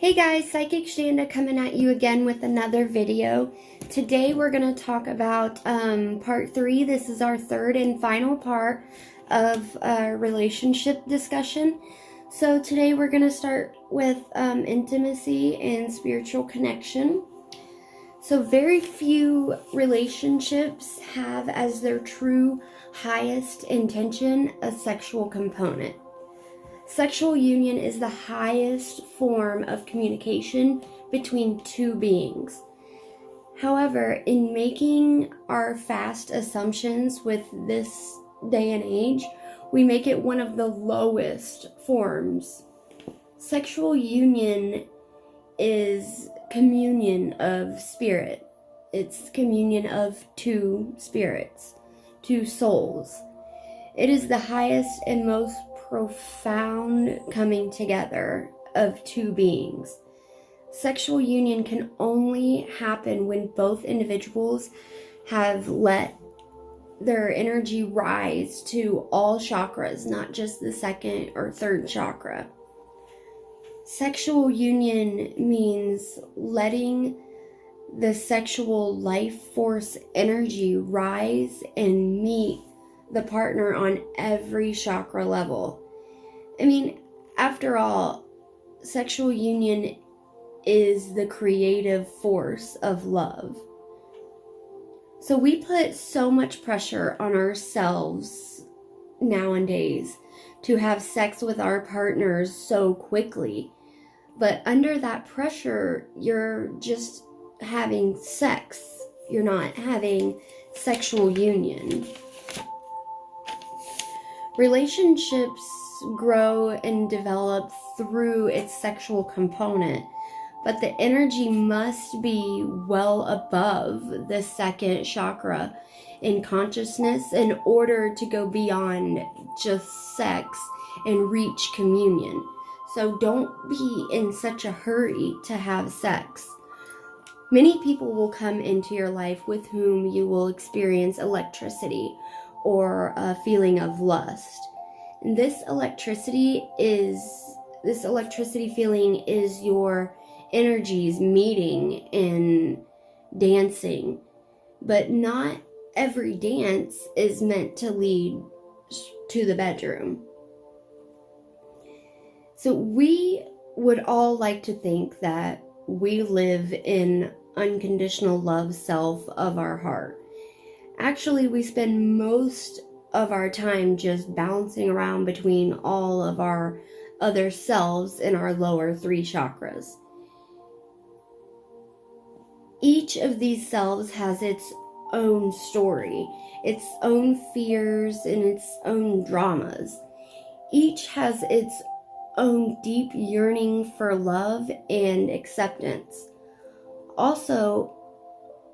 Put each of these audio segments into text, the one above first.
Hey guys, Psychic Shanda coming at you again with another video. Today we're going to talk about part 3. This is our third and final part of relationship discussion. So today we're going to start with intimacy and spiritual connection. So very few relationships have as their true highest intention a sexual component. Sexual union is the highest form of communication between two beings. However, in making our fast assumptions with this day and age, we make it one of the lowest forms. Sexual union is communion of spirit. It's communion of two spirits, two souls. It is the highest and most profound coming together of two beings. Sexual union can only happen when both individuals have let their energy rise to all chakras, not just the second or third chakra. Sexual union means letting the sexual life force energy rise and meet the partner on every chakra level. I mean, after all, sexual union is the creative force of love. So we put so much pressure on ourselves nowadays to have sex with our partners so quickly. But under that pressure, you're just having sex. You're not having sexual union. Relationships grow and develop through its sexual component, but the energy must be well above the second chakra in consciousness in order to go beyond just sex and reach communion. So don't be in such a hurry to have sex. Many people will come into your life with whom you will experience electricity or a feeling of lust. And this electricity feeling is your energies meeting and dancing. But not every dance is meant to lead to the bedroom. So we would all like to think that we live in unconditional love self of our heart. Actually, we spend most of our time just bouncing around between all of our other selves in our lower three chakras. Each of these selves has its own story, its own fears, and its own dramas. Each has its own deep yearning for love and acceptance. Also,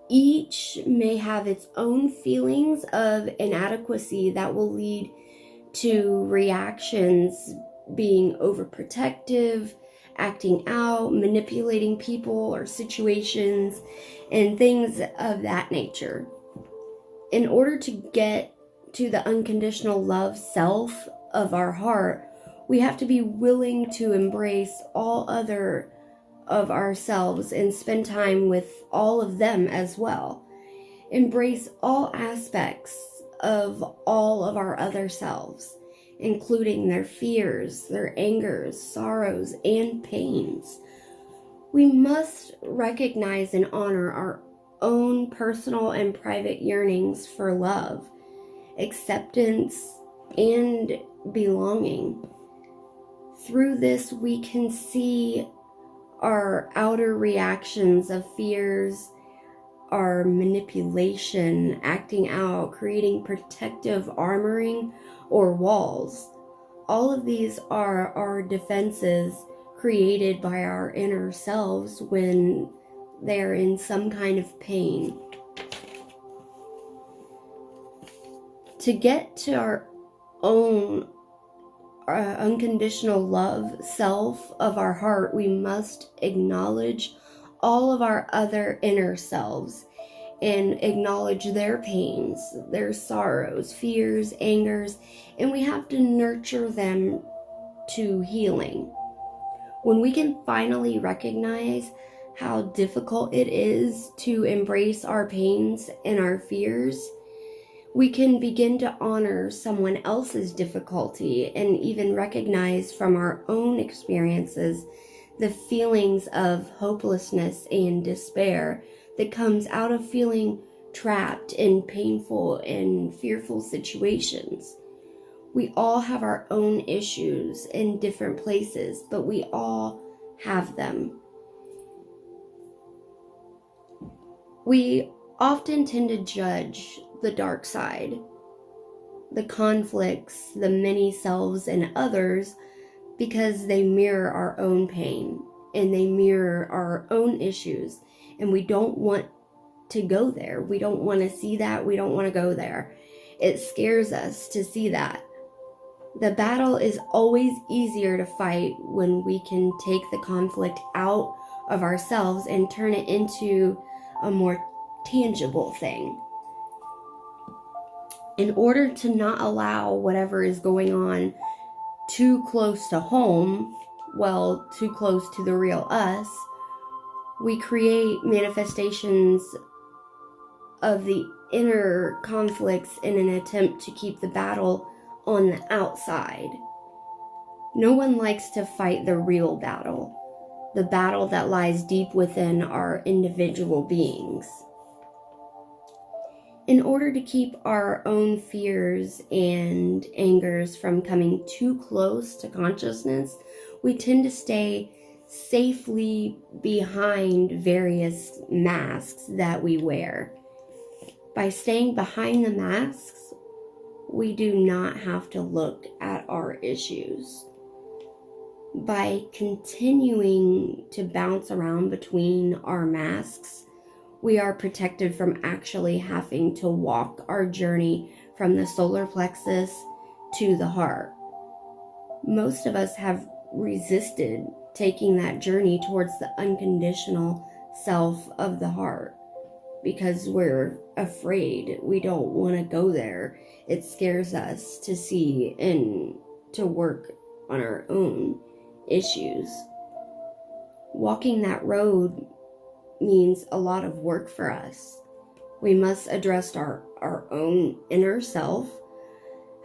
each may have its own feelings of inadequacy that will lead to reactions being overprotective, acting out, manipulating people or situations, and things of that nature. In order to get to the unconditional love self of our heart, we have to be willing to embrace all other of ourselves and spend time with all of them as well. Embrace all aspects of all of our other selves, including their fears, their angers, sorrows, and pains. We must recognize and honor our own personal and private yearnings for love, acceptance, and belonging. Through this, we can see our outer reactions of fears, our manipulation, acting out, creating protective armoring or walls. All of these are our defenses created by our inner selves when they're in some kind of pain. To get to our own unconditional love self of our heart, we must acknowledge all of our other inner selves and acknowledge their pains, their sorrows, fears, angers, and we have to nurture them to healing. When we can finally recognize how difficult it is to embrace our pains and our fears, we can begin to honor someone else's difficulty and even recognize from our own experiences the feelings of hopelessness and despair that comes out of feeling trapped in painful and fearful situations. We all have our own issues in different places, but we all have them. We often tend to judge the dark side, the conflicts, the many selves and others, because they mirror our own pain and they mirror our own issues, and we don't want to go there. We don't want to see that. We don't want to go there. It scares us to see that. The battle is always easier to fight when we can take the conflict out of ourselves and turn it into a more tangible thing. In order to not allow whatever is going on too close to home, well, too close to the real us, we create manifestations of the inner conflicts in an attempt to keep the battle on the outside. No one likes to fight the real battle, the battle that lies deep within our individual beings. In order to keep our own fears and angers from coming too close to consciousness, we tend to stay safely behind various masks that we wear. By staying behind the masks, we do not have to look at our issues. By continuing to bounce around between our masks, we are protected from actually having to walk our journey from the solar plexus to the heart. Most of us have resisted taking that journey towards the unconditional self of the heart because we're afraid. We don't want to go there. It scares us to see and to work on our own issues. Walking that road means a lot of work for us. We must address our own inner self.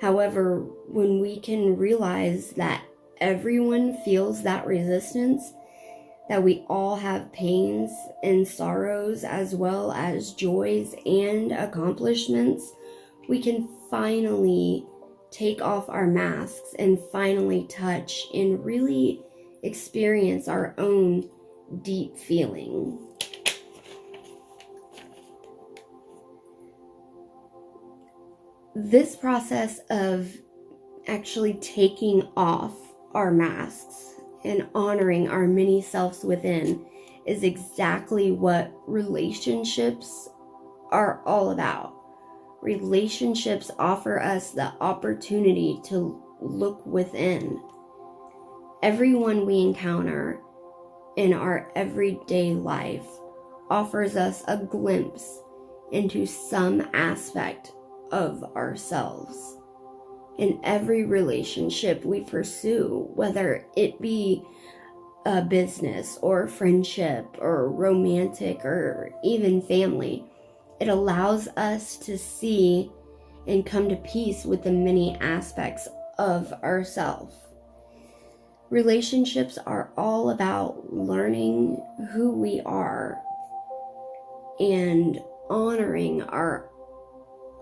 However, when we can realize that everyone feels that resistance, that we all have pains and sorrows as well as joys and accomplishments, we can finally take off our masks and finally touch and really experience our own deep feeling. This process of actually taking off our masks and honoring our many selves within is exactly what relationships are all about. Relationships offer us the opportunity to look within. Everyone we encounter in our everyday life offers us a glimpse into some aspect of ourselves. In every relationship we pursue, whether it be a business or friendship or romantic or even family, it allows us to see and come to peace with the many aspects of ourselves. Relationships are all about learning who we are and honoring our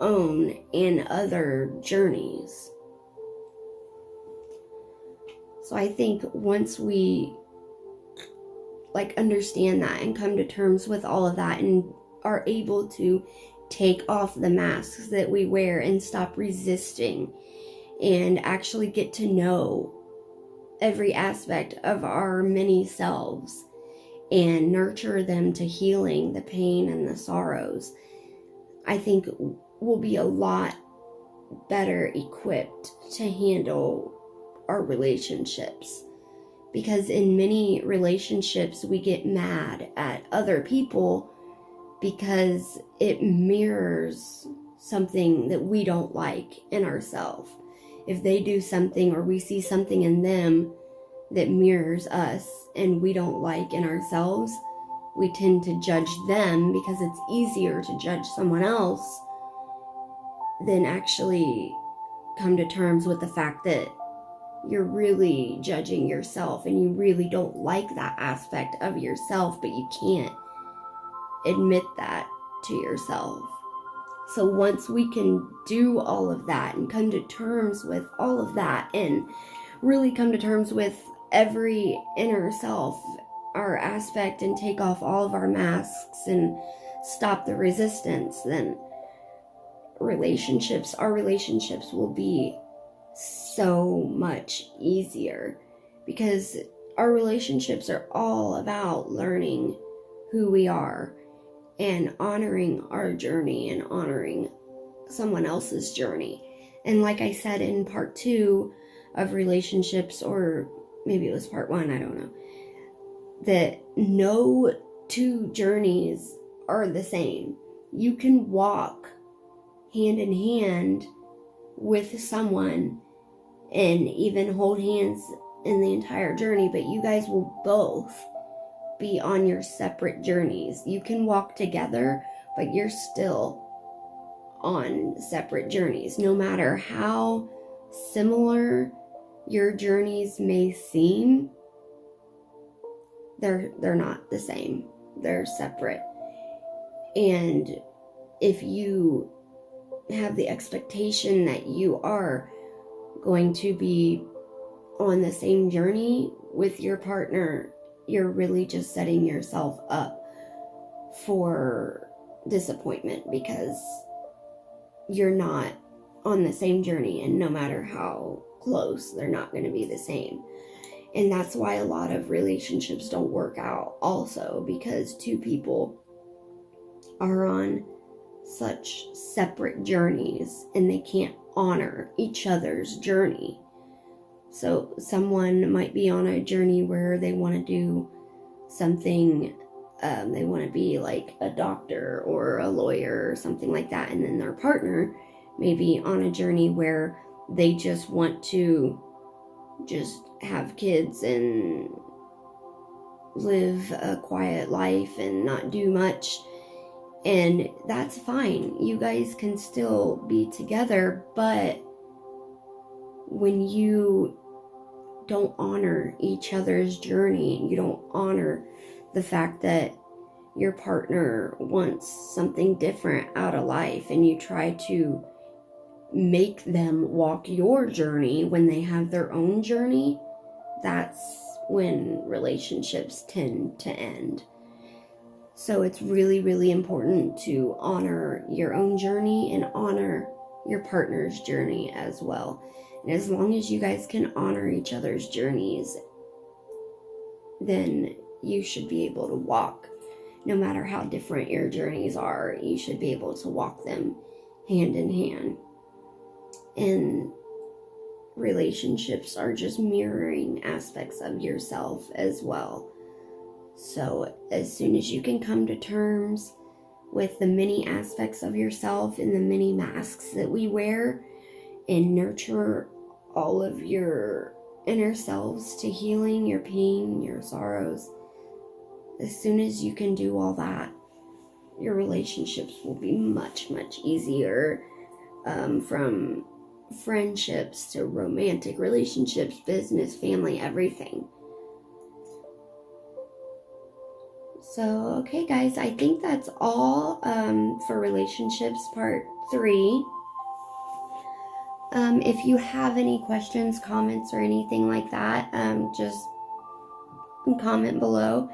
own and other journeys. So I think once we understand that and come to terms with all of that and are able to take off the masks that we wear and stop resisting and actually get to know every aspect of our many selves and nurture them to healing the pain and the sorrows, I think we'll be a lot better equipped to handle our relationships. Because in many relationships we get mad at other people because it mirrors something that we don't like in ourselves. If they do something or we see something in them that mirrors us and we don't like in ourselves, we tend to judge them because it's easier to judge someone else than actually come to terms with the fact that you're really judging yourself and you really don't like that aspect of yourself, but you can't admit that to yourself. So once we can do all of that and come to terms with all of that and really come to terms with every inner self, our aspect, and take off all of our masks and stop the resistance, then our relationships will be so much easier, because our relationships are all about learning who we are and honoring our journey and honoring someone else's journey. And like I said in part 2 of relationships, or maybe it was part 1, I don't know, that no two journeys are the same. You can walk hand in hand with someone and even hold hands in the entire journey, but you guys will both be on your separate journeys. You can walk together, but you're still on separate journeys. No matter how similar your journeys may seem, they're not the same. They're separate. And if you have the expectation that you are going to be on the same journey with your partner, you're really just setting yourself up for disappointment, because you're not on the same journey, and no matter how close, they're not going to be the same. And that's why a lot of relationships don't work out also, because two people are on such separate journeys and they can't honor each other's journey. So someone might be on a journey where they want to do something, they want to be like a doctor or a lawyer or something like that, and then their partner may be on a journey where they just want to just have kids and live a quiet life and not do much. And that's fine. You guys can still be together, but when you don't honor each other's journey, and you don't honor the fact that your partner wants something different out of life, and you try to make them walk your journey when they have their own journey, that's when relationships tend to end. So it's really, really important to honor your own journey and honor your partner's journey as well. And as long as you guys can honor each other's journeys, then you should be able to walk. No matter how different your journeys are, you should be able to walk them hand in hand. And relationships are just mirroring aspects of yourself as well. So as soon as you can come to terms with the many aspects of yourself and the many masks that we wear, and nurture all of your inner selves to healing your pain, your sorrows, as soon as you can do all that, your relationships will be much, much easier, from friendships to romantic relationships, business, family, everything. So, okay guys, I think that's all for relationships part 3. If you have any questions, comments, or anything like that, just comment below.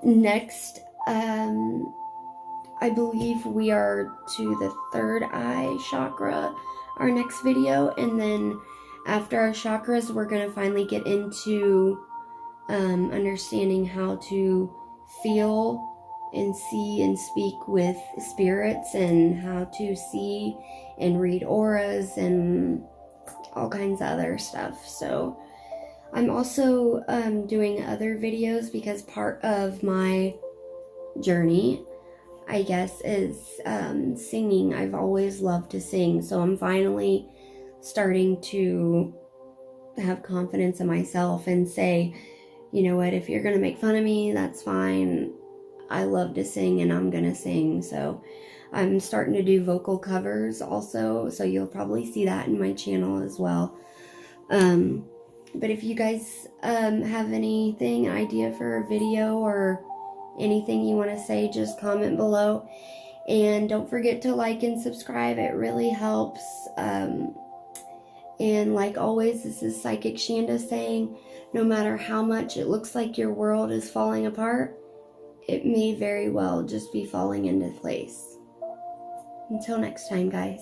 Next, I believe we are to the third eye chakra, our next video, and then after our chakras, we're going to finally get into understanding how to feel and see and speak with spirits, and how to see and read auras and all kinds of other stuff. So I'm also doing other videos, because part of my journey, I guess, is singing. I've always loved to sing, so I'm finally starting to have confidence in myself and say, you know what, if you're going to make fun of me, that's fine. I love to sing and I'm going to sing. So I'm starting to do vocal covers also. So you'll probably see that in my channel as well. But if you guys have anything, idea for a video or anything you want to say, just comment below. And don't forget to like and subscribe. It really helps. And like always, this is Psychic Shanda saying, no matter how much it looks like your world is falling apart, it may very well just be falling into place. Until next time, guys.